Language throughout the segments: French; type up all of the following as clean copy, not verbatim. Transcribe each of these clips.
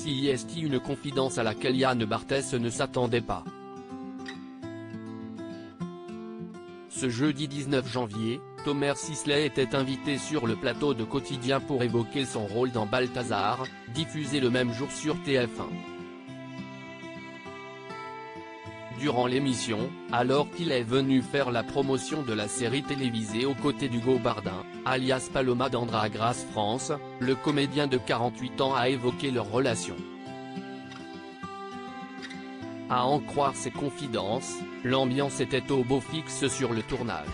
CIST, une confidence à laquelle Yann Barthès ne s'attendait pas. Ce jeudi 19 janvier, Thomas Sisley était invité sur le plateau de Quotidien pour évoquer son rôle dans Balthazar, diffusé le même jour sur TF1. Durant l'émission, alors qu'il est venu faire la promotion de la série télévisée aux côtés d'Hugo Bardin, alias Paloma dans Drag Race France, le comédien de 48 ans a évoqué leur relation. À en croire ses confidences, l'ambiance était au beau fixe sur le tournage.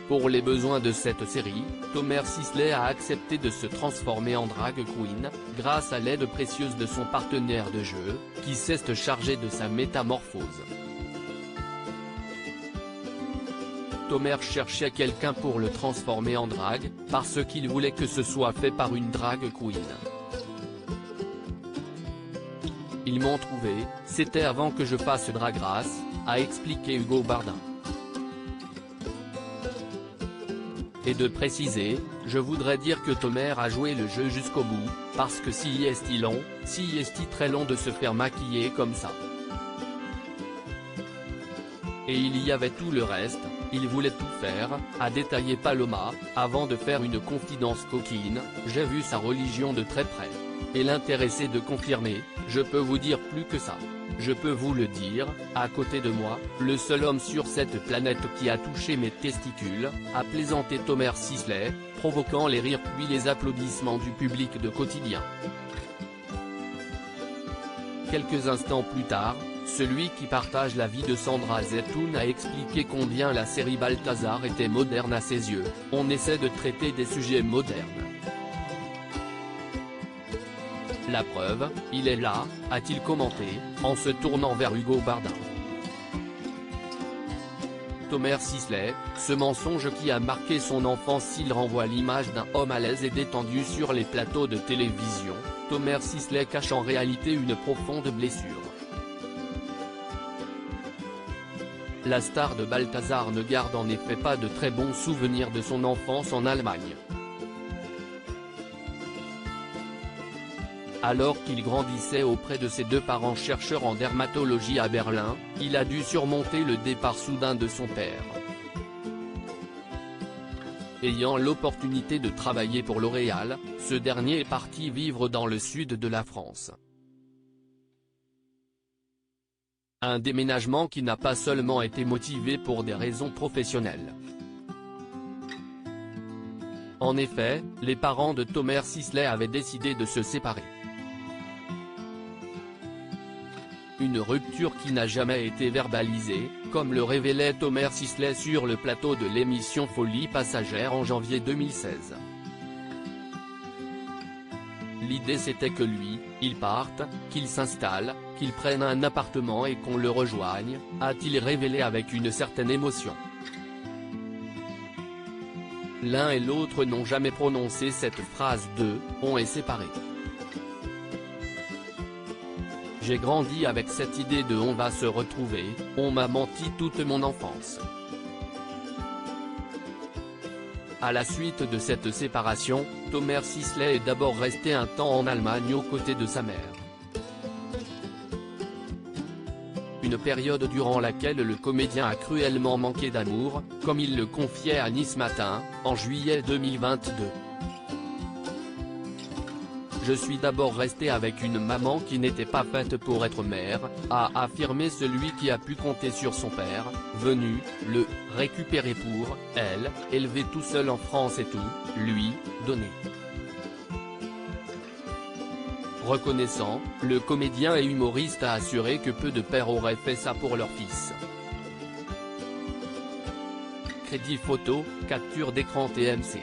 Pour les besoins de cette série, Thomas Sisley a accepté de se transformer en drag queen, grâce à l'aide précieuse de son partenaire de jeu, qui s'est chargé de sa métamorphose. Thomas cherchait quelqu'un pour le transformer en drag, parce qu'il voulait que ce soit fait par une drag queen. Ils m'ont trouvé, c'était avant que je fasse Drag Race, a expliqué Hugo Bardin. Et de préciser, je voudrais dire que Thomas a joué le jeu jusqu'au bout, parce que si est long, si est très long de se faire maquiller comme ça. Et il y avait tout le reste, il voulait tout faire, a détaillé Paloma, avant de faire une confidence coquine, j'ai vu sa religion de très près. Et l'intéressé de confirmer, je peux vous dire plus que ça. Je peux vous le dire, à côté de moi, le seul homme sur cette planète qui a touché mes testicules, a plaisanté Thomas Sisley, provoquant les rires puis les applaudissements du public de Quotidien. Quelques instants plus tard, celui qui partage la vie de Sandra Zetoun a expliqué combien la série Balthazar était moderne à ses yeux. On essaie de traiter des sujets modernes. La preuve, il est là, a-t-il commenté, en se tournant vers Hugo Bardin. Thomas Sisley, ce mensonge qui a marqué son enfance. Il renvoie l'image d'un homme à l'aise et détendu sur les plateaux de télévision. Thomas Sisley cache en réalité une profonde blessure. La star de Balthazar ne garde en effet pas de très bons souvenirs de son enfance en Allemagne. Alors qu'il grandissait auprès de ses deux parents chercheurs en dermatologie à Berlin, il a dû surmonter le départ soudain de son père. Ayant l'opportunité de travailler pour L'Oréal, ce dernier est parti vivre dans le sud de la France. Un déménagement qui n'a pas seulement été motivé pour des raisons professionnelles. En effet, les parents de Thomas Sisley avaient décidé de se séparer. Une rupture qui n'a jamais été verbalisée, comme le révélait Thomas Sisley sur le plateau de l'émission Folie Passagère en janvier 2016. L'idée c'était que lui, il parte, qu'il s'installe, qu'il prenne un appartement et qu'on le rejoigne, a-t-il révélé avec une certaine émotion. L'un et l'autre n'ont jamais prononcé cette phrase de « on est séparés ». J'ai grandi avec cette idée de on va se retrouver, on m'a menti toute mon enfance. À la suite de cette séparation, Thomas Sisley est d'abord resté un temps en Allemagne aux côtés de sa mère. Une période durant laquelle le comédien a cruellement manqué d'amour, comme il le confiait à Nice Matin, en juillet 2022. Je suis d'abord resté avec une maman qui n'était pas faite pour être mère, a affirmé celui qui a pu compter sur son père, venu, le récupérer pour, elle, élever tout seul en France et tout, lui, donner. Reconnaissant, le comédien et humoriste a assuré que peu de pères auraient fait ça pour leur fils. Crédit photo, capture d'écran TMC.